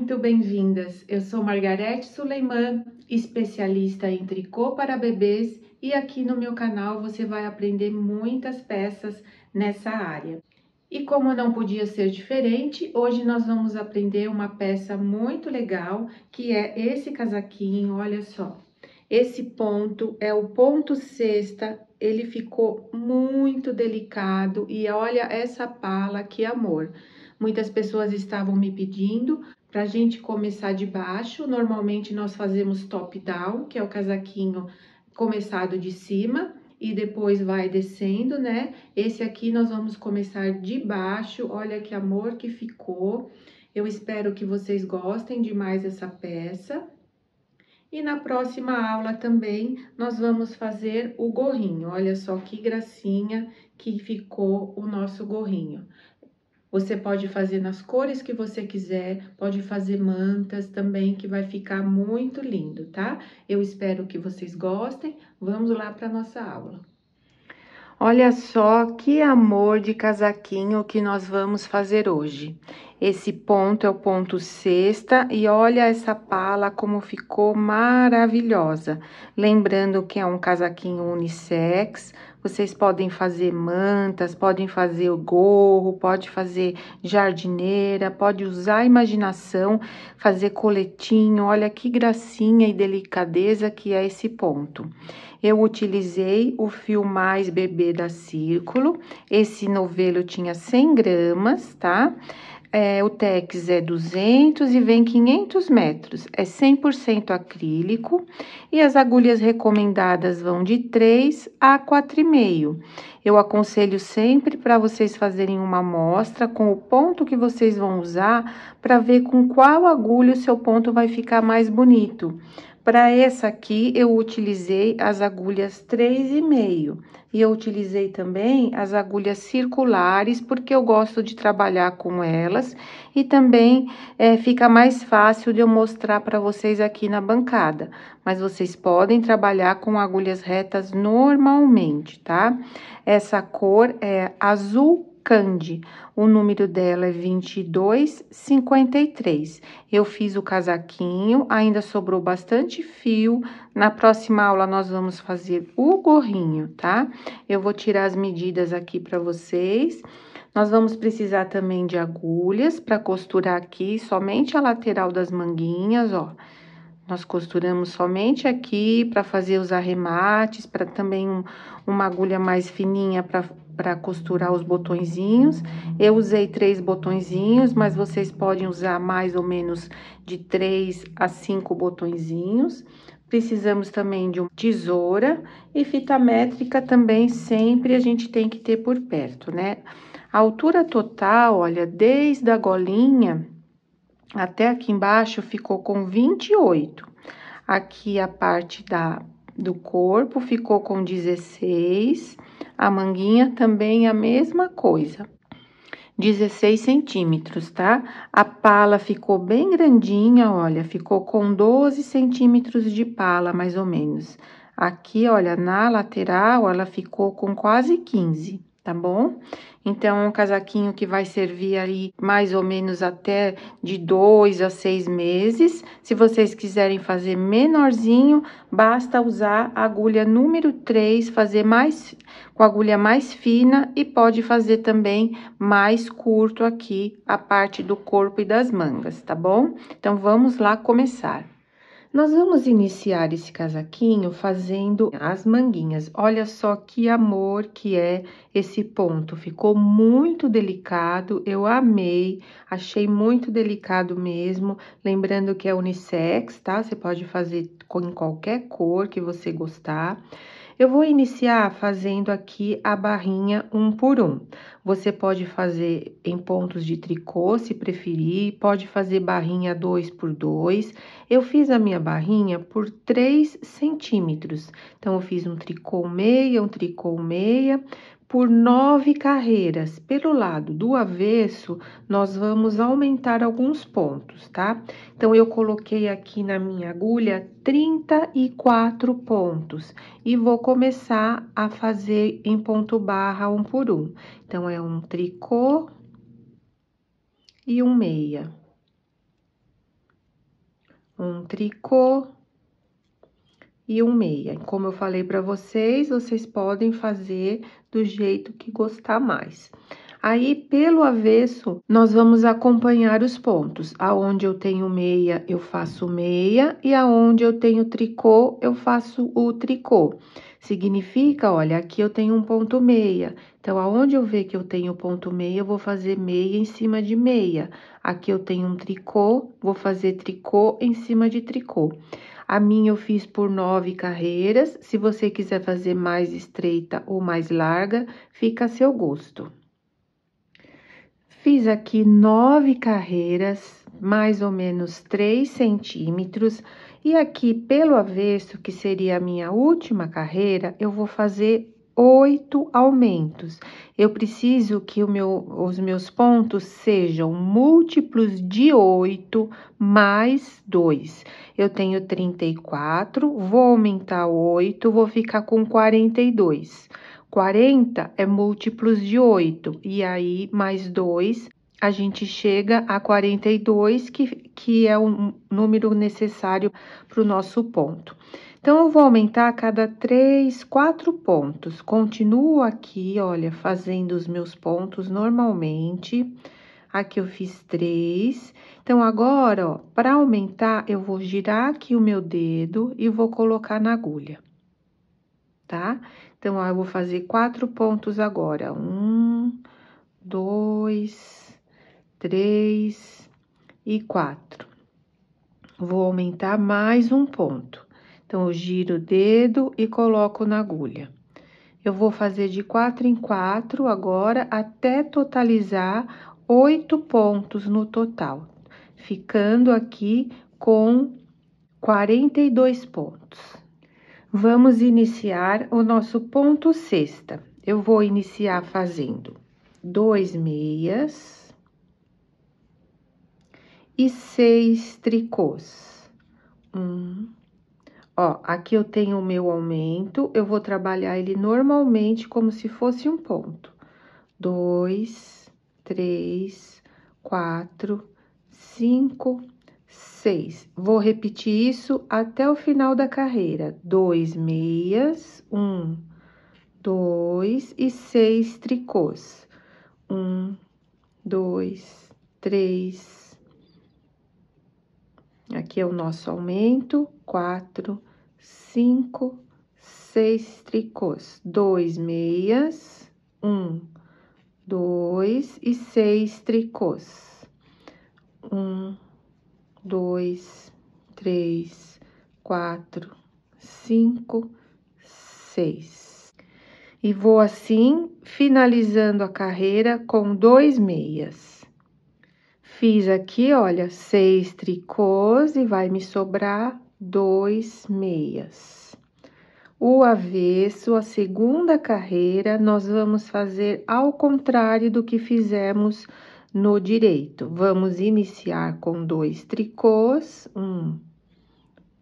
muito bem-vindas! Eu sou Margarete Suleiman, especialista em tricô para bebês, e aqui no meu canal você vai aprender muitas peças nessa área. E como não podia ser diferente, hoje nós vamos aprender uma peça muito legal, que é esse casaquinho, olha só. Esse ponto é o ponto cesta, ele ficou muito delicado e olha essa pala, que amor! Muitas pessoas estavam me pedindo para a gente começar de baixo. Normalmente nós fazemos top down, que é o casaquinho começado de cima e depois vai descendo, né? Esse aqui nós vamos começar de baixo. Olha que amor que ficou. Eu espero que vocês gostem demais dessa peça. E na próxima aula também nós vamos fazer o gorrinho. Olha só que gracinha que ficou o nosso gorrinho. Você pode fazer nas cores que você quiser, pode fazer mantas também, que vai ficar muito lindo, tá? Eu espero que vocês gostem. Vamos lá para nossa aula. Olha só que amor de casaquinho que nós vamos fazer hoje. Esse ponto é o ponto cesta e olha essa pala como ficou maravilhosa. Lembrando que é um casaquinho unissex, vocês podem fazer mantas, podem fazer o gorro, pode fazer jardineira, pode usar a imaginação, fazer coletinho. Olha que gracinha e delicadeza que é esse ponto. Eu utilizei o fio mais bebê da Círculo, esse novelo tinha 100 gramas, tá? O tex é 200 e vem 500 metros, é 100% acrílico e as agulhas recomendadas vão de 3 a 4,5. Eu aconselho sempre para vocês fazerem uma amostra com o ponto que vocês vão usar para ver com qual agulha o seu ponto vai ficar mais bonito. Para essa aqui, eu utilizei as agulhas 3,5 e eu utilizei também as agulhas circulares, porque eu gosto de trabalhar com elas e também fica mais fácil de eu mostrar para vocês aqui na bancada. Mas vocês podem trabalhar com agulhas retas normalmente, tá? Essa cor é azul Candy, o número dela é 22,53. Eu fiz o casaquinho, ainda sobrou bastante fio. Na próxima aula nós vamos fazer o gorrinho, tá? Eu vou tirar as medidas aqui para vocês. Nós vamos precisar também de agulhas para costurar aqui, somente a lateral das manguinhas, ó. Nós costuramos somente aqui para fazer os arremates, para também uma agulha mais fininha para costurar os botõezinhos. Eu usei 3 botõezinhos, mas vocês podem usar mais ou menos de 3 a 5 botõezinhos. Precisamos também de uma tesoura e fita métrica também, sempre a gente tem que ter por perto, né? A altura total, olha, desde a golinha até aqui embaixo ficou com 28. Aqui a parte do corpo ficou com 16. A manguinha também a mesma coisa. 16 centímetros, tá? A pala ficou bem grandinha, olha, ficou com 12 centímetros de pala, mais ou menos. Aqui, olha, na lateral, ela ficou com quase 15, tá bom? Então, um casaquinho que vai servir aí mais ou menos até de 2 a 6 meses. Se vocês quiserem fazer menorzinho, basta usar a agulha número 3, fazer mais com a agulha mais fina e pode fazer também mais curto aqui a parte do corpo e das mangas, tá bom? Então, vamos lá começar. Nós vamos iniciar esse casaquinho fazendo as manguinhas. Olha só que amor que é esse ponto. Ficou muito delicado, eu amei, achei muito delicado mesmo. Lembrando que é unissex, tá? Você pode fazer em qualquer cor que você gostar. Eu vou iniciar fazendo aqui a barrinha 1 por 1. Você pode fazer em pontos de tricô, se preferir, pode fazer barrinha 2 por 2. Eu fiz a minha barrinha por 3 centímetros. Então, eu fiz um tricô meia, um tricô meia, por 9 carreiras. Pelo lado do avesso, nós vamos aumentar alguns pontos, tá? Então, eu coloquei aqui na minha agulha 34 pontos e vou começar a fazer em ponto barra 1 por 1. Então, é um tricô e um meia. um tricô e um meia. Como eu falei para vocês, vocês podem fazer do jeito que gostar mais. Aí, pelo avesso, nós vamos acompanhar os pontos. Aonde eu tenho meia, eu faço meia, e aonde eu tenho tricô, eu faço o tricô. Significa, olha, aqui eu tenho um ponto meia. Então, aonde eu ver que eu tenho ponto meia, eu vou fazer meia em cima de meia. Aqui eu tenho um tricô, vou fazer tricô em cima de tricô. A minha eu fiz por 9 carreiras. Se você quiser fazer mais estreita ou mais larga, fica a seu gosto. Fiz aqui 9 carreiras, mais ou menos 3 centímetros. E aqui, pelo avesso, que seria a minha última carreira, eu vou fazer 8 aumentos. Eu preciso que os meus pontos sejam múltiplos de 8 mais 2. Eu tenho 34, vou aumentar 8, vou ficar com 42. 40 é múltiplos de 8, e aí mais 2, a gente chega a 42, que é o número necessário para o nosso ponto. Então, eu vou aumentar a cada 3, 4 pontos. Continuo aqui, olha, fazendo os meus pontos normalmente. Aqui eu fiz 3. Então, agora, ó, para aumentar, eu vou girar aqui o meu dedo e vou colocar na agulha, tá? Então, ó, eu vou fazer 4 pontos agora. 1, 2, 3 e 4. Vou aumentar mais um ponto. Então, eu giro o dedo e coloco na agulha. Eu vou fazer de 4 em 4 agora, até totalizar 8 pontos no total, ficando aqui com 42 pontos. Vamos iniciar o nosso ponto cesta. Eu vou iniciar fazendo 2 meias e 6 tricôs. Ó, aqui eu tenho o meu aumento, eu vou trabalhar ele normalmente como se fosse um ponto. 2, 3, 4, 5, 6. Vou repetir isso até o final da carreira. 2 meias, 1, 2 e 6 tricôs. 1, 2, 3. Aqui é o nosso aumento. 4, 5, 6 tricôs. 2 meias, 1, 2 e 6 tricôs. 1, 2, 3, 4, 5, 6. E vou assim, finalizando a carreira com 2 meias. Fiz aqui, olha, 6 tricôs e vai me sobrar 2 meias. O avesso, a segunda carreira, nós vamos fazer ao contrário do que fizemos no direito. Vamos iniciar com 2 tricôs, 1,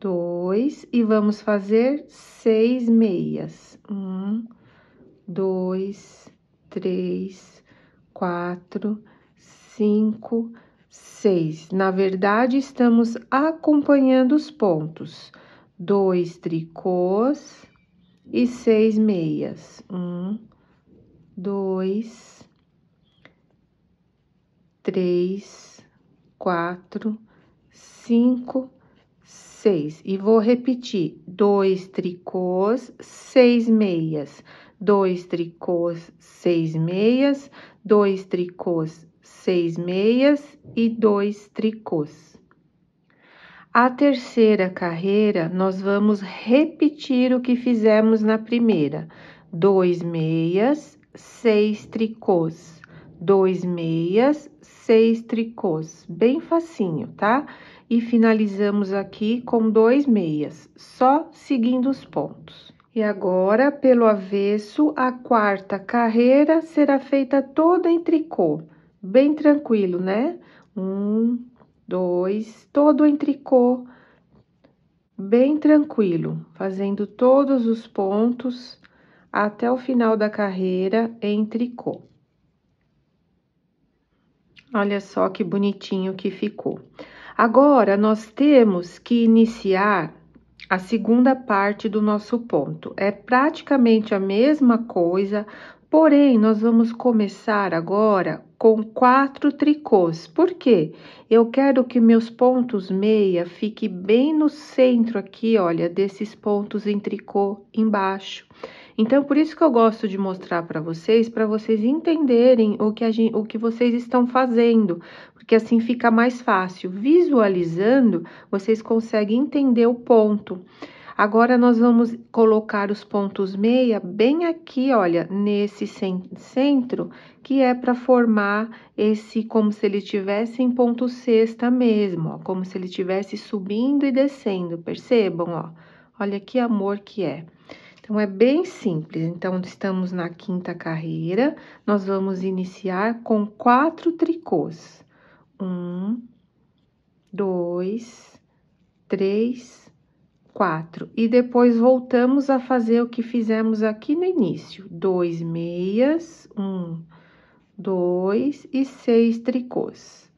2, e vamos fazer 6 meias. 1, 2, 3, 4, 5, 6. Na verdade, estamos acompanhando os pontos. 2 tricôs e 6 meias. 1, 2, 3, 4, 5, 6. E vou repetir: 2 tricôs, 6 meias. 2 tricôs, 6 meias. 2 tricôs, 6 meias e 2 tricôs. A terceira carreira, nós vamos repetir o que fizemos na primeira. 2 meias, 6 tricôs. 2 meias, 6 tricôs. Bem facinho, tá? E finalizamos aqui com 2 meias, só seguindo os pontos. E agora, pelo avesso, a quarta carreira será feita toda em tricô. Bem tranquilo, né? 1, 2, todo em tricô, bem tranquilo, fazendo todos os pontos até o final da carreira em tricô. Olha só que bonitinho que ficou. Agora, nós temos que iniciar a segunda parte do nosso ponto. É praticamente a mesma coisa, porém, nós vamos começar agora com 4 tricôs. Por quê? Eu quero que meus pontos meia fiquem bem no centro aqui, olha, desses pontos em tricô embaixo. Então, por isso que eu gosto de mostrar para vocês entenderem o que vocês estão fazendo, porque assim fica mais fácil. Visualizando, vocês conseguem entender o ponto. Agora, nós vamos colocar os pontos meia bem aqui, olha, nesse centro, que é para formar esse, como se ele tivesse em ponto sexta mesmo, ó, como se ele estivesse subindo e descendo, percebam, ó. Olha que amor que é. Então, é bem simples. Então, estamos na quinta carreira, nós vamos iniciar com 4 tricôs. 1, 2, 3, 4. E depois voltamos a fazer o que fizemos aqui no início. 2 meias, 1, 2 e 6 tricôs.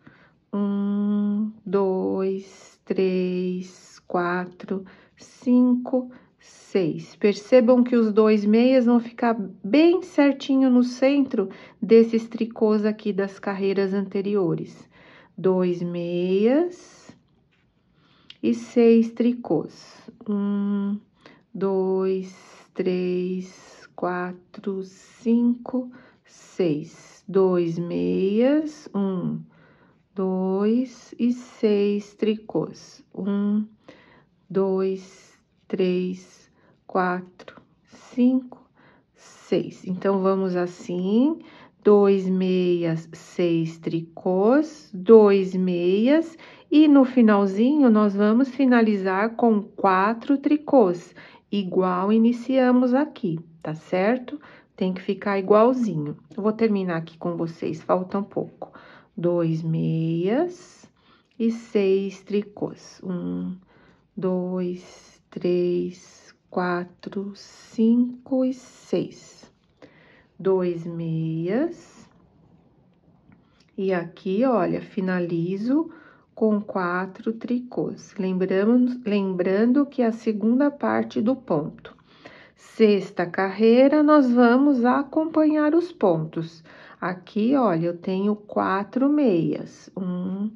1, 2, 3, 4, 5, 6. Percebam que os 2 meias vão ficar bem certinho no centro desses tricôs aqui das carreiras anteriores. 2 meias e 6 tricôs. 1, 2, 3, 4, 5, 6. 2 meias, 1, 2 e 6 tricôs. 1, 2, 3, 4, 5, 6. Então, vamos assim: 2 meias, 6 tricôs, 2 meias, e no finalzinho nós vamos finalizar com 4 tricôs, igual iniciamos aqui, tá certo? Tem que ficar igualzinho. Eu vou terminar aqui com vocês, falta um pouco. 2 meias e 6 tricôs. 1, 2, 3, 4, 5 e 6. 2 meias. E aqui, olha, finalizo com 4 tricôs. Lembrando que é a segunda parte do ponto. Sexta carreira, nós vamos acompanhar os pontos. Aqui, olha, eu tenho 4 meias. 1,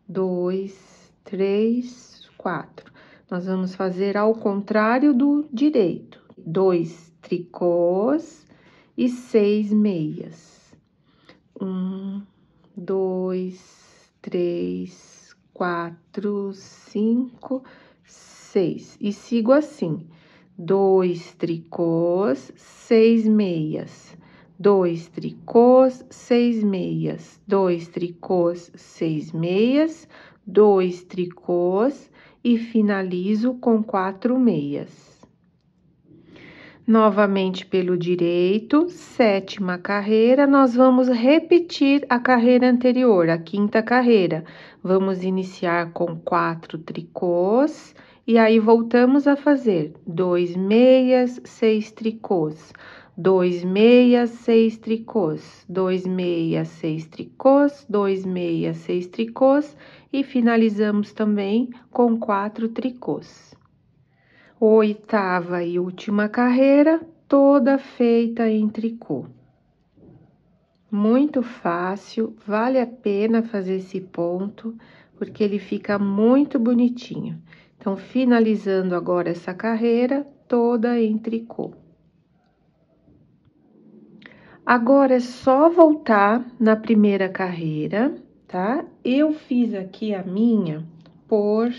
2, 3, 4. Nós vamos fazer ao contrário do direito. 2 tricôs e 6 meias. 1, 2, 3, 4, 5, 6. E sigo assim: 2 tricôs, 6 meias. 2 tricôs, 6 meias. 2 tricôs, 6 meias. 2 tricôs e finalizo com 4 meias. Novamente pelo direito, sétima carreira, nós vamos repetir a carreira anterior, a quinta carreira. Vamos iniciar com 4 tricôs, e aí voltamos a fazer 2 meias, 6 tricôs, 2 meias, 6 tricôs, 2 meias, 6 tricôs, 2 meias, 6 tricôs, e finalizamos também com 4 tricôs. Oitava e última carreira, toda feita em tricô. Muito fácil, vale a pena fazer esse ponto, porque ele fica muito bonitinho. Então, finalizando agora essa carreira, toda em tricô. Agora, é só voltar na primeira carreira, tá? Eu fiz aqui a minha por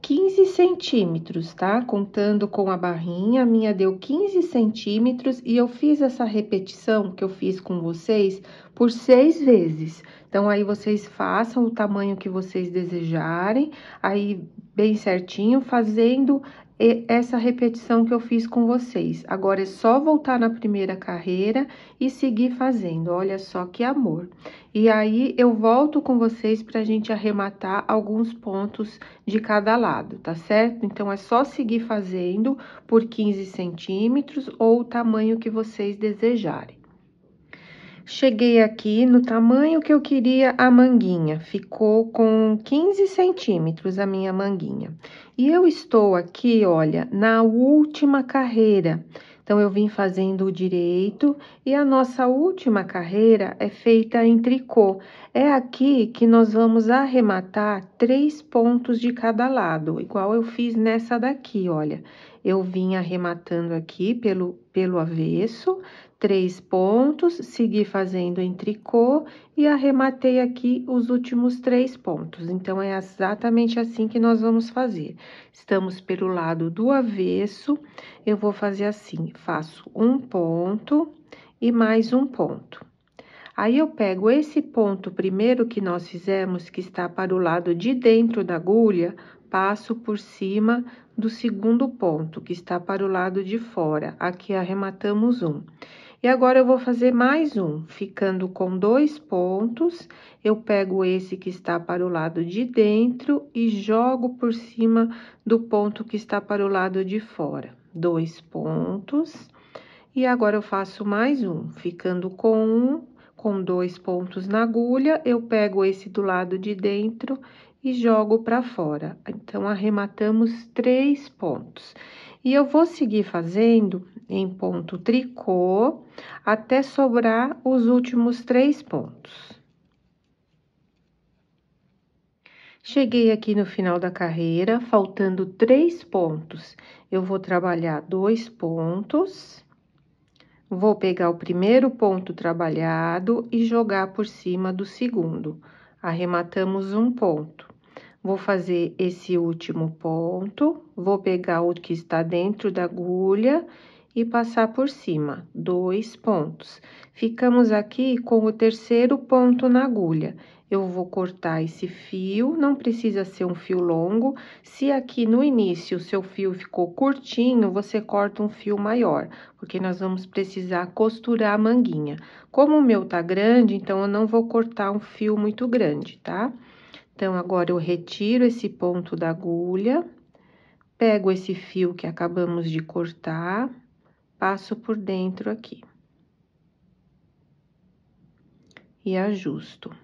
15 centímetros, tá? Contando com a barrinha, a minha deu 15 centímetros e eu fiz essa repetição que eu fiz com vocês por 6 vezes. Então, aí vocês façam o tamanho que vocês desejarem, aí bem certinho, fazendo essa repetição que eu fiz com vocês. Agora, é só voltar na primeira carreira e seguir fazendo, olha só que amor. E aí, eu volto com vocês pra gente arrematar alguns pontos de cada lado, tá certo? Então, é só seguir fazendo por 15 centímetros ou o tamanho que vocês desejarem. Cheguei aqui no tamanho que eu queria a manguinha, ficou com 15 centímetros a minha manguinha. E eu estou aqui, olha, na última carreira. Então, eu vim fazendo o direito e a nossa última carreira é feita em tricô. É aqui que nós vamos arrematar 3 pontos de cada lado, igual eu fiz nessa daqui, olha. Eu vim arrematando aqui pelo avesso, 3 pontos, segui fazendo em tricô e arrematei aqui os últimos 3 pontos. Então, é exatamente assim que nós vamos fazer. Estamos pelo lado do avesso, eu vou fazer assim, faço um ponto e mais um ponto. Aí, eu pego esse ponto primeiro que nós fizemos, que está para o lado de dentro da agulha, passo por cima do segundo ponto, que está para o lado de fora. Aqui, arrematamos um. E agora, eu vou fazer mais um, ficando com 2 pontos, eu pego esse que está para o lado de dentro e jogo por cima do ponto que está para o lado de fora. 2 pontos, e agora eu faço mais um, ficando com 2 pontos na agulha, eu pego esse do lado de dentro e jogo para fora. Então, arrematamos 3 pontos. E eu vou seguir fazendo em ponto tricô até sobrar os últimos 3 pontos. Cheguei aqui no final da carreira, faltando 3 pontos. Eu vou trabalhar 2 pontos. Vou pegar o primeiro ponto trabalhado e jogar por cima do segundo. Arrematamos um ponto. Vou fazer esse último ponto, vou pegar o que está dentro da agulha e passar por cima, 2 pontos. Ficamos aqui com o terceiro ponto na agulha. Eu vou cortar esse fio, não precisa ser um fio longo. Se aqui no início o seu fio ficou curtinho, você corta um fio maior, porque nós vamos precisar costurar a manguinha. Como o meu tá grande, então eu não vou cortar um fio muito grande, tá? Então, agora eu retiro esse ponto da agulha, pego esse fio que acabamos de cortar, passo por dentro aqui. E ajusto.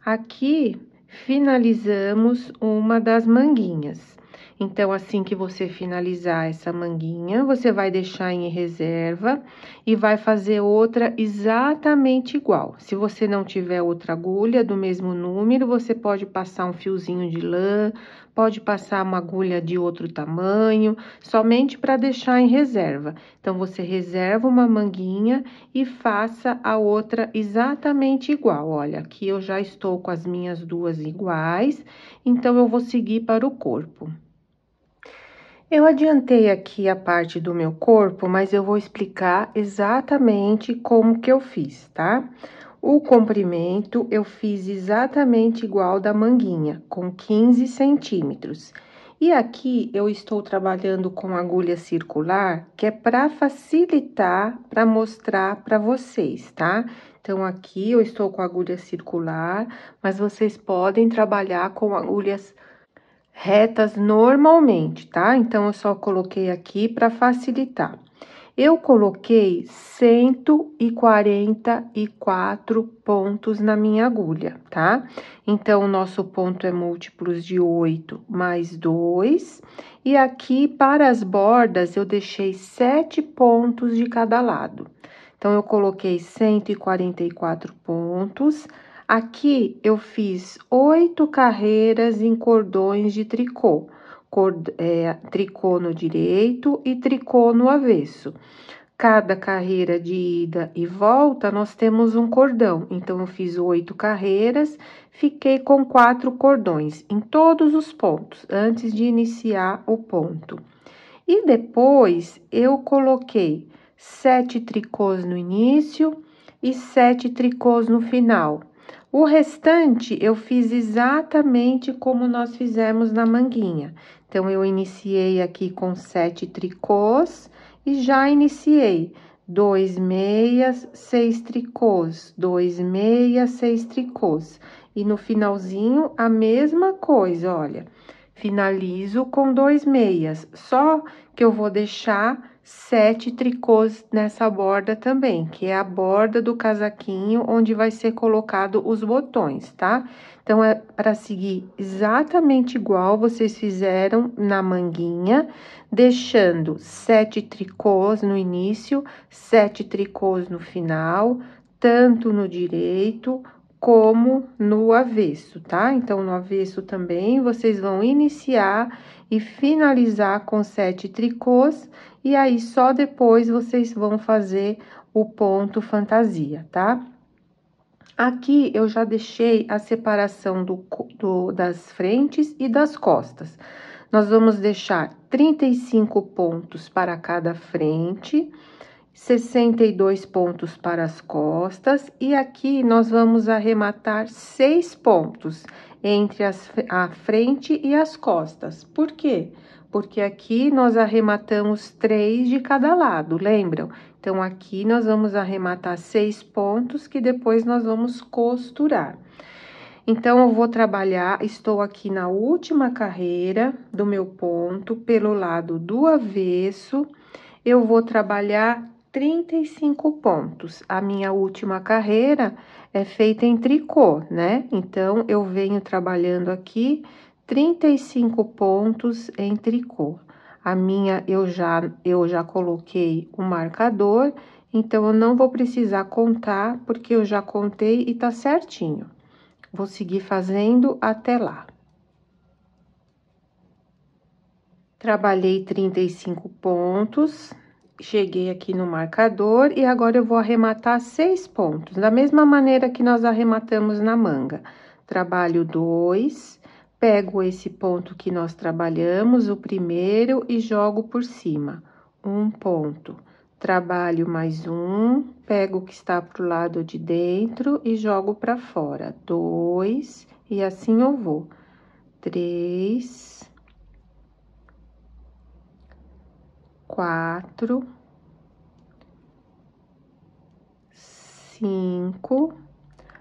Aqui, finalizamos uma das manguinhas. Então, assim que você finalizar essa manguinha, você vai deixar em reserva e vai fazer outra exatamente igual. Se você não tiver outra agulha do mesmo número, você pode passar um fiozinho de lã, pode passar uma agulha de outro tamanho, somente para deixar em reserva. Então, você reserva uma manguinha e faça a outra exatamente igual. Olha, aqui eu já estou com as minhas duas iguais, então eu vou seguir para o corpo. Eu adiantei aqui a parte do meu corpo, mas eu vou explicar exatamente como que eu fiz, tá? O comprimento eu fiz exatamente igual da manguinha, com 15 centímetros. E aqui eu estou trabalhando com agulha circular, que é para facilitar, para mostrar para vocês, tá? Então, aqui eu estou com agulha circular, mas vocês podem trabalhar com agulhas retas normalmente, tá? Então, eu só coloquei aqui para facilitar. Eu coloquei 144 pontos na minha agulha, tá? Então, o nosso ponto é múltiplos de 8 mais 2. E aqui, para as bordas, eu deixei 7 pontos de cada lado. Então, eu coloquei 144 pontos. Aqui, eu fiz 8 carreiras em cordões de tricô. Tricô no direito e tricô no avesso. Cada carreira de ida e volta, nós temos um cordão. Então, eu fiz 8 carreiras, fiquei com 4 cordões em todos os pontos, antes de iniciar o ponto. E depois, eu coloquei 7 tricôs no início e 7 tricôs no final. O restante, eu fiz exatamente como nós fizemos na manguinha. Então, eu iniciei aqui com 7 tricôs e já iniciei 2 meias, 6 tricôs, 2 meias, 6 tricôs. E no finalzinho, a mesma coisa, olha. Finalizo com 2 meias, só que eu vou deixar 7 tricôs nessa borda também, que é a borda do casaquinho onde vai ser colocado os botões, tá? Então, é para seguir exatamente igual vocês fizeram na manguinha, deixando 7 tricôs no início, 7 tricôs no final, tanto no direito como no avesso, tá? Então, no avesso também, vocês vão iniciar e finalizar com 7 tricôs, e aí, só depois vocês vão fazer o ponto fantasia, tá? Aqui, eu já deixei a separação das frentes e das costas. Nós vamos deixar 35 pontos para cada frente, 62 pontos para as costas, e aqui nós vamos arrematar 6 pontos entre a frente e as costas. Por quê? Porque aqui nós arrematamos 3 de cada lado, lembram? Então, aqui nós vamos arrematar 6 pontos que depois nós vamos costurar. Então, eu vou trabalhar, estou aqui na última carreira do meu ponto, pelo lado do avesso, eu vou trabalhar 35 pontos. A minha última carreira é feita em tricô, né? Então, eu venho trabalhando aqui 35 pontos em tricô. A minha, eu já coloquei o marcador, então, eu não vou precisar contar, porque eu já contei e tá certinho. Vou seguir fazendo até lá. Trabalhei 35 pontos, cheguei aqui no marcador e agora eu vou arrematar 6 pontos, da mesma maneira que nós arrematamos na manga. Trabalho 2, pego esse ponto que nós trabalhamos, o primeiro, e jogo por cima. 1 ponto. Trabalho mais 1, pego o que está pro lado de dentro e jogo para fora. 2, e assim eu vou. 3... 4, 5,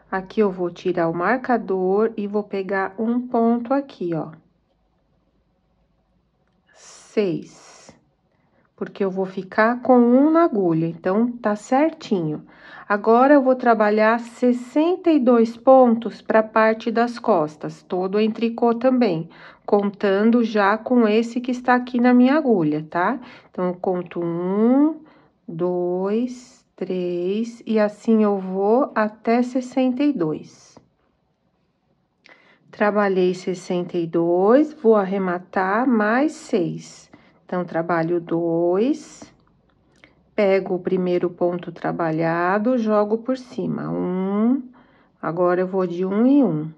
aqui eu vou tirar o marcador e vou pegar um ponto aqui, ó. 6, porque eu vou ficar com um na agulha, então, tá certinho. Agora, eu vou trabalhar 62 pontos para a parte das costas, todo em tricô também, contando já com esse que está aqui na minha agulha, tá? Então, eu conto 1, 2, 3, e assim eu vou até 62. Trabalhei 62, vou arrematar mais 6. Então, trabalho 2... Pego o primeiro ponto trabalhado, jogo por cima. 1, agora eu vou de 1 em 1.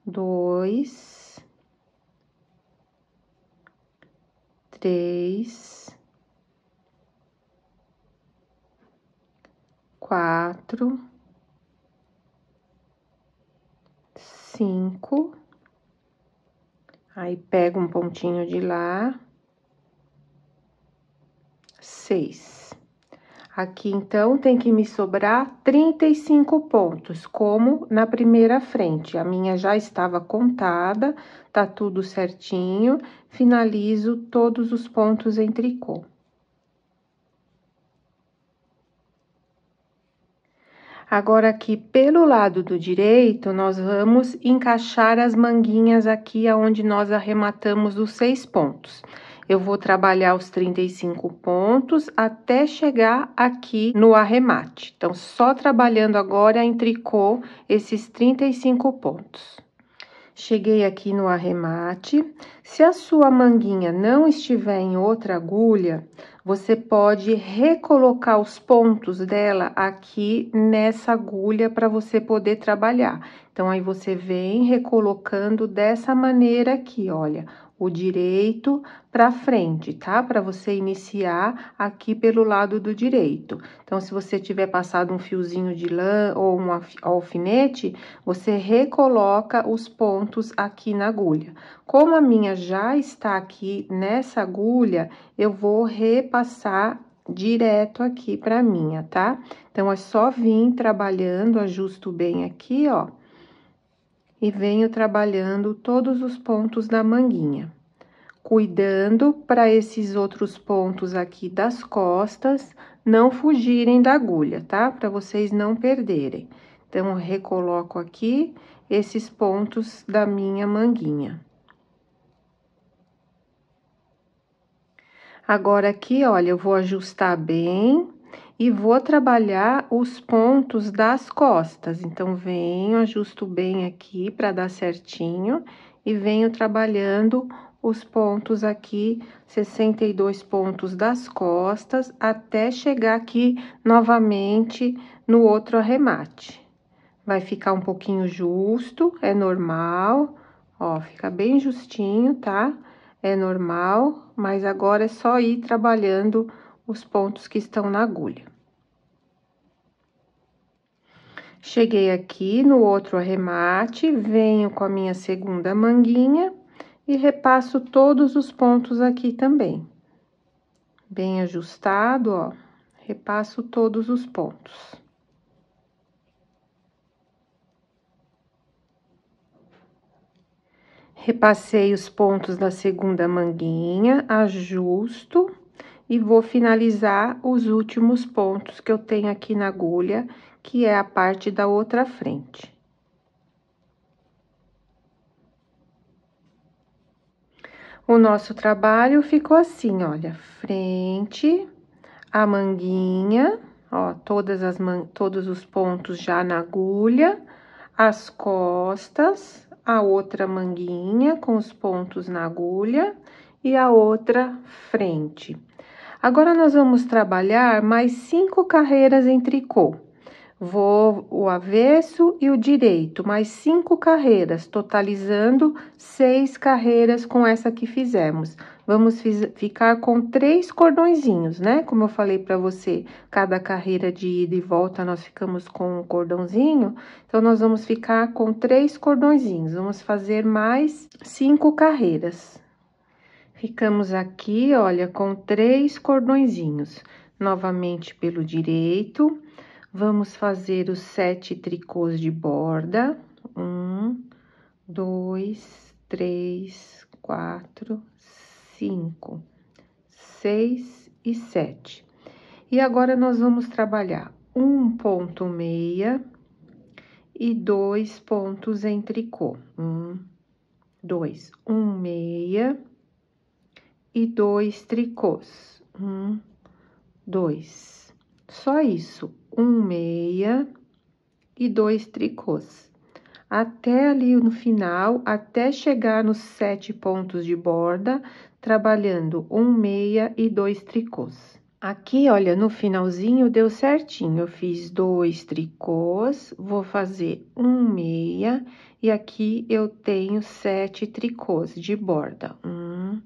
2, 3, 4, 5. Aí, pego um pontinho de lá. 6. Aqui, então, tem que me sobrar 35 pontos, como na primeira frente. A minha já estava contada, tá tudo certinho. Finalizo todos os pontos em tricô. Agora, aqui, pelo lado do direito, nós vamos encaixar as manguinhas aqui, aonde nós arrematamos os 6 pontos. Eu vou trabalhar os 35 pontos até chegar aqui no arremate. Então, só trabalhando agora em tricô esses 35 pontos. Cheguei aqui no arremate. Se a sua manguinha não estiver em outra agulha, você pode recolocar os pontos dela aqui nessa agulha para você poder trabalhar. Então, aí você vem recolocando dessa maneira aqui, olha, o direito para frente, tá? Para você iniciar aqui pelo lado do direito. Então, se você tiver passado um fiozinho de lã ou um alfinete, você recoloca os pontos aqui na agulha. Como a minha já está aqui nessa agulha, eu vou repassar direto aqui pra minha, tá? Então, é só vir trabalhando, ajusto bem aqui, ó. E venho trabalhando todos os pontos da manguinha. cuidando para esses outros pontos aqui das costas não fugirem da agulha, tá? Para vocês não perderem. Então, eu recoloco aqui esses pontos da minha manguinha. Agora, aqui, olha, eu vou ajustar bem e vou trabalhar os pontos das costas. Então, venho, ajusto bem aqui para dar certinho e venho trabalhando os pontos aqui, 62 pontos das costas, até chegar aqui novamente no outro arremate. Vai ficar um pouquinho justo, é normal, ó, fica bem justinho, tá? É normal, mas agora é só ir trabalhando os pontos que estão na agulha. Cheguei aqui no outro arremate, venho com a minha segunda manguinha e repasso todos os pontos aqui também. Bem ajustado, ó, repasso todos os pontos. Repassei os pontos da segunda manguinha, ajusto e vou finalizar os últimos pontos que eu tenho aqui na agulha, que é a parte da outra frente. O nosso trabalho ficou assim, olha, frente, a manguinha, ó, todos os pontos já na agulha, as costas, a outra manguinha com os pontos na agulha e a outra frente. Agora, nós vamos trabalhar mais 5 carreiras em tricô. Vou o avesso e o direito, mais 5 carreiras, totalizando 6 carreiras com essa que fizemos. Vamos ficar com 3 cordõezinhos, né? Como eu falei pra você, cada carreira de ida e volta nós ficamos com um cordãozinho, então nós vamos ficar com 3 cordõezinhos. Vamos fazer mais 5 carreiras. Ficamos aqui, olha, com 3 cordõezinhos. Novamente pelo direito, vamos fazer os 7 tricôs de borda. 1, 2, 3, 4, 5, 6 e 7. E agora, nós vamos trabalhar 1 ponto meia e 2 pontos em tricô. 1, 2, 1 meia e 2 tricôs. 1, 2. Só isso, 1 meia e 2 tricôs. Até ali no final, até chegar nos 7 pontos de borda, trabalhando 1 meia e 2 tricôs. Aqui, olha, no finalzinho deu certinho, eu fiz 2 tricôs, vou fazer 1 meia, e aqui eu tenho 7 tricôs de borda. 1,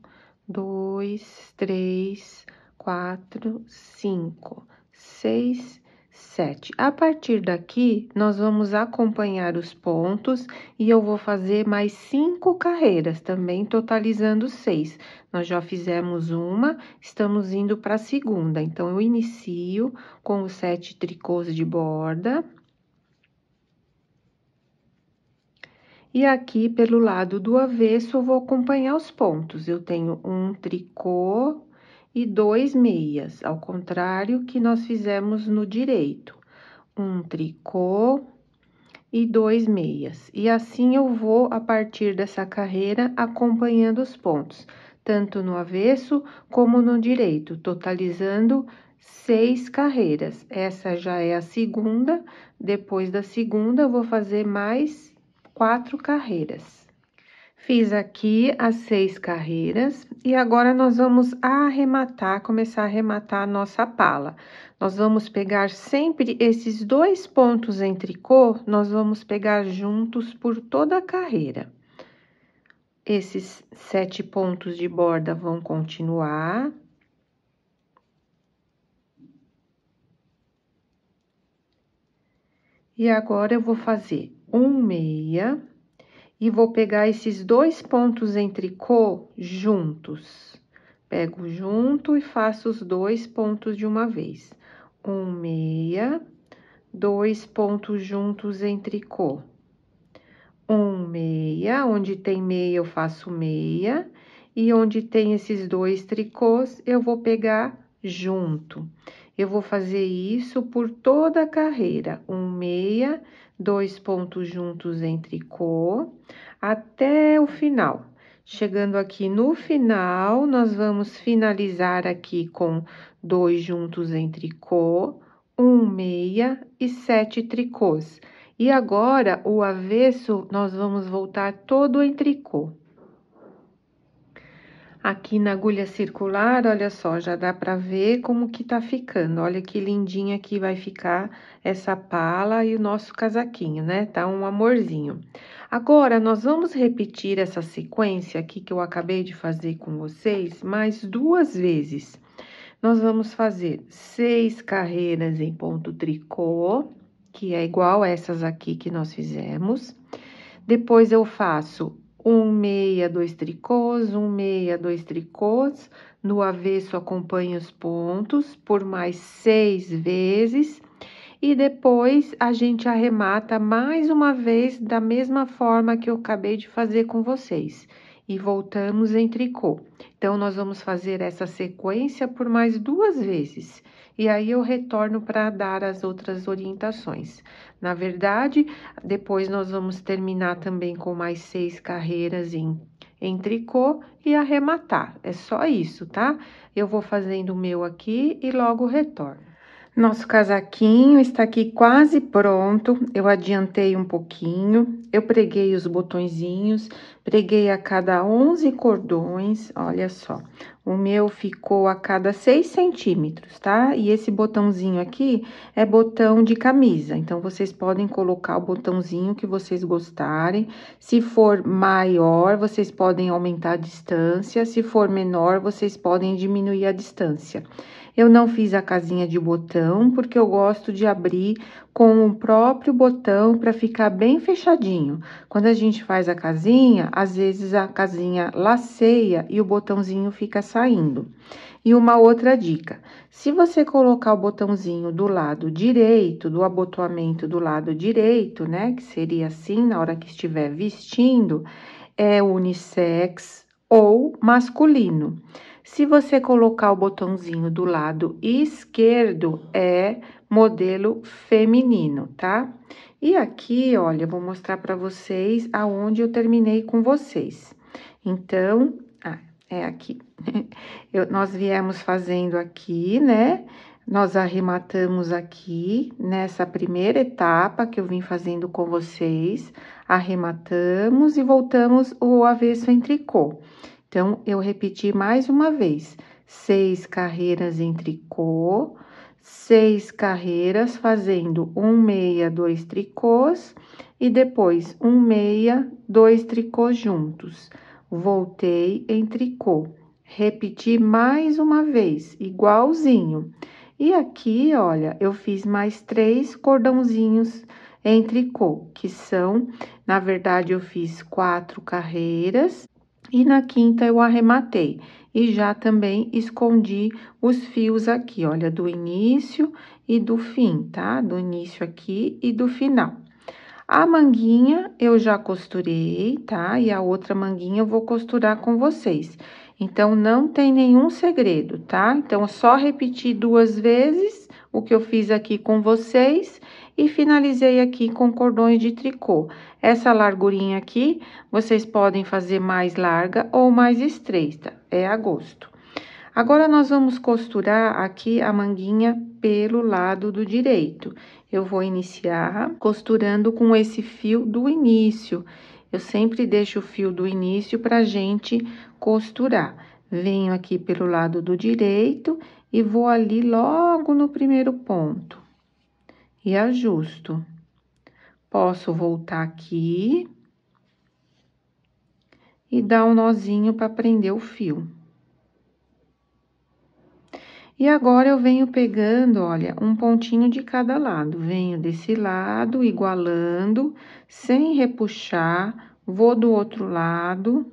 2, 3, 4, 5, 6, 7. A partir daqui, nós vamos acompanhar os pontos e eu vou fazer mais 5 carreiras, também totalizando 6. Nós já fizemos uma, estamos indo para a segunda. Então, eu inicio com os 7 tricôs de borda. E aqui, pelo lado do avesso, eu vou acompanhar os pontos. Eu tenho 1 tricô e 2 meias, ao contrário que nós fizemos no direito. 1 tricô e 2 meias. E assim eu vou, a partir dessa carreira, acompanhando os pontos, tanto no avesso como no direito, totalizando 6 carreiras. Essa já é a segunda, depois da segunda, eu vou fazer mais 4 carreiras. Fiz aqui as 6 carreiras e agora nós vamos arrematar, começar a arrematar a nossa pala. Nós vamos pegar sempre esses 2 pontos em tricô, nós vamos pegar juntos por toda a carreira. Esses 7 pontos de borda vão continuar. E agora, eu vou fazer 1 meia. E vou pegar esses 2 pontos em tricô juntos. Pego junto e faço os 2 pontos de uma vez. 1 meia, 2 pontos juntos em tricô. 1 meia, onde tem meia eu faço meia, e onde tem esses 2 tricôs, eu vou pegar junto. Eu vou fazer isso por toda a carreira, 1 meia, 2 pontos juntos em tricô, até o final. Chegando aqui no final, nós vamos finalizar aqui com 2 juntos em tricô, 1 meia e 7 tricôs. E agora, o avesso, nós vamos voltar todo em tricô. Aqui na agulha circular, olha só, já dá pra ver como que tá ficando. Olha que lindinha que vai ficar essa pala e o nosso casaquinho, né? Tá um amorzinho. Agora, nós vamos repetir essa sequência aqui que eu acabei de fazer com vocês mais 2 vezes. Nós vamos fazer 6 carreiras em ponto tricô, que é igual essas aqui que nós fizemos. Depois, eu faço 1 meia, 2 tricôs, 1 meia, 2 tricôs. No avesso, acompanho os pontos por mais 6 vezes. E depois, a gente arremata mais uma vez da mesma forma que eu acabei de fazer com vocês. E voltamos em tricô. Então, nós vamos fazer essa sequência por mais 2 vezes. E aí, eu retorno para dar as outras orientações. Na verdade, depois nós vamos terminar também com mais 6 carreiras em tricô e arrematar. É só isso, tá? Eu vou fazendo o meu aqui e logo retorno. Nosso casaquinho está aqui quase pronto. Eu adiantei um pouquinho, eu preguei os botõezinhos, preguei a cada 11 cordões, olha só. O meu ficou a cada 6 centímetros, tá? E esse botãozinho aqui é botão de camisa, então vocês podem colocar o botãozinho que vocês gostarem. Se for maior, vocês podem aumentar a distância, se for menor, vocês podem diminuir a distância. Eu não fiz a casinha de botão, porque eu gosto de abrir com o próprio botão para ficar bem fechadinho. Quando a gente faz a casinha, às vezes a casinha laceia e o botãozinho fica saindo. E uma outra dica, se você colocar o botãozinho do lado direito, do abotoamento do lado direito, né, que seria assim na hora que estiver vestindo, é unissex ou masculino. Se você colocar o botãozinho do lado esquerdo, é modelo feminino, tá? E aqui, olha, eu vou mostrar para vocês aonde eu terminei com vocês. Então, é aqui. Nós viemos fazendo aqui, né? Nós arrematamos aqui nessa primeira etapa que eu vim fazendo com vocês. Arrematamos e voltamos o avesso em tricô. Então, eu repeti mais uma vez, 6 carreiras em tricô, 6 carreiras fazendo 1 meia, 2 tricôs, e depois 1 meia, 2 tricôs juntos. Voltei em tricô, repeti mais uma vez, igualzinho. E aqui, olha, eu fiz mais 3 cordãozinhos em tricô, que são, na verdade, eu fiz 4 carreiras. E na quinta, eu arrematei. E já também escondi os fios aqui, olha, do início e do fim, tá? Do início aqui e do final. A manguinha, eu já costurei, tá? E a outra manguinha eu vou costurar com vocês. Então, não tem nenhum segredo, tá? Então, é só repetir 2 vezes o que eu fiz aqui com vocês e finalizei aqui com cordões de tricô. Essa largurinha aqui, vocês podem fazer mais larga ou mais estreita, é a gosto. Agora, nós vamos costurar aqui a manguinha pelo lado do direito. Eu vou iniciar costurando com esse fio do início. Eu sempre deixo o fio do início pra gente costurar. Venho aqui pelo lado do direito e vou ali logo no primeiro ponto. E ajusto. Posso voltar aqui e dar um nozinho para prender o fio. E agora, eu venho pegando, olha, um pontinho de cada lado. Venho desse lado, igualando, sem repuxar, vou do outro lado.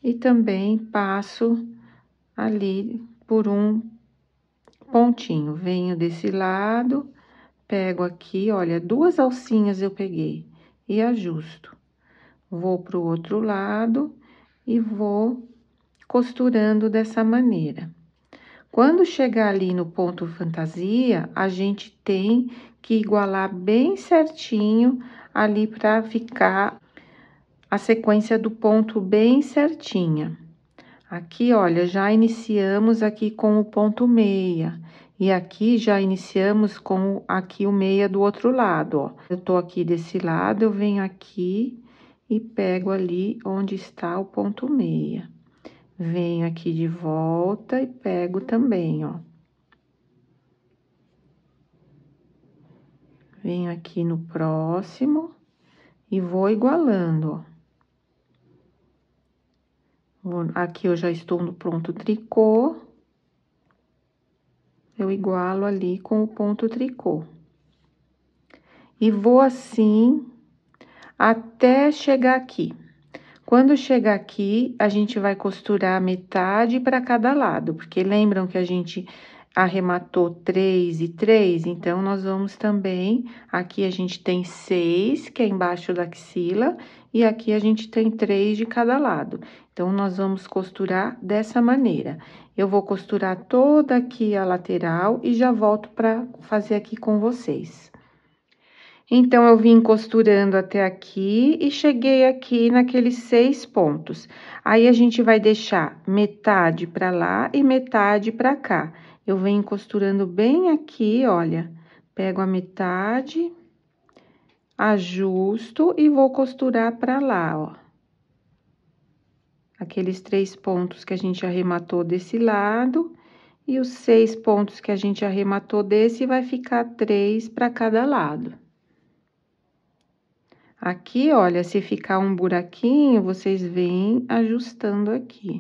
E também passo ali por um pontinho. Venho desse lado, pego aqui, olha, 2 alcinhas eu peguei e ajusto. Vou pro outro lado e vou costurando dessa maneira. Quando chegar ali no ponto fantasia, a gente tem que igualar bem certinho ali para ficar a sequência do ponto bem certinha. Aqui, olha, já iniciamos aqui com o ponto meia. E aqui já iniciamos com aqui o meia do outro lado, ó. Eu tô aqui desse lado, eu venho aqui e pego ali onde está o ponto meia. Venho aqui de volta e pego também, ó. Venho aqui no próximo e vou igualando, ó. Aqui eu já estou no ponto tricô. Eu igualo ali com o ponto tricô. E vou assim até chegar aqui. Quando chegar aqui, a gente vai costurar metade para cada lado, porque lembram que a gente arrematou 3 e 3? Então, nós vamos também, aqui a gente tem 6, que é embaixo da axila, e aqui a gente tem 3 de cada lado. Então, nós vamos costurar dessa maneira. Eu vou costurar toda aqui a lateral e já volto para fazer aqui com vocês. Então, eu vim costurando até aqui e cheguei aqui naqueles 6 pontos. Aí, a gente vai deixar metade pra lá e metade pra cá. Eu venho costurando bem aqui, olha. Pego a metade, ajusto e vou costurar pra lá, ó. Aqueles 3 pontos que a gente arrematou desse lado e os 6 pontos que a gente arrematou desse, vai ficar 3 pra cada lado. Aqui, olha, se ficar um buraquinho, vocês vêm ajustando aqui.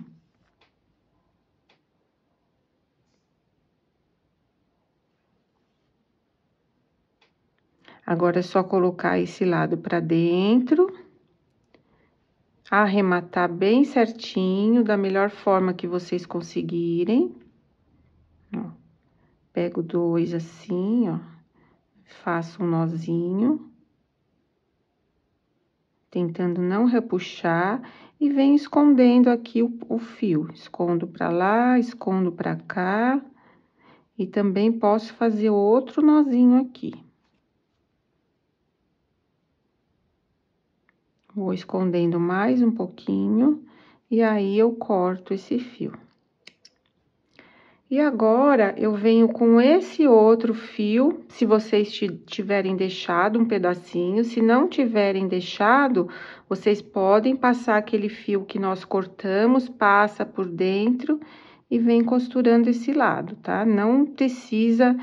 Agora, é só colocar esse lado pra dentro. Arrematar bem certinho, da melhor forma que vocês conseguirem. Ó, pego 2 assim, ó. Faço um nozinho. Tentando não repuxar e venho escondendo aqui o fio. Escondo pra lá, escondo pra cá. E também posso fazer outro nozinho aqui. Vou escondendo mais um pouquinho e aí eu corto esse fio. E agora, eu venho com esse outro fio, se vocês tiverem deixado um pedacinho, se não tiverem deixado, vocês podem passar aquele fio que nós cortamos, passa por dentro e vem costurando esse lado, tá? Não precisa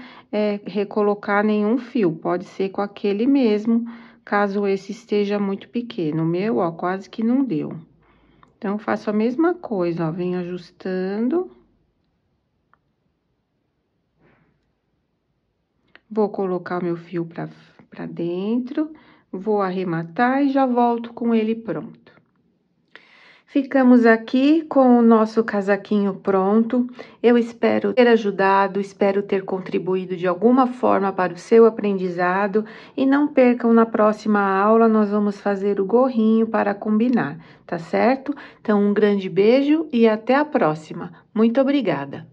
recolocar nenhum fio, pode ser com aquele mesmo, caso esse esteja muito pequeno. O meu, ó, quase que não deu. Então, faço a mesma coisa, ó, venho ajustando. Vou colocar o meu fio pra dentro, vou arrematar e já volto com ele pronto. Ficamos aqui com o nosso casaquinho pronto. Eu espero ter ajudado, espero ter contribuído de alguma forma para o seu aprendizado. E não percam, na próxima aula nós vamos fazer o gorrinho para combinar, tá certo? Então, um grande beijo e até a próxima. Muito obrigada!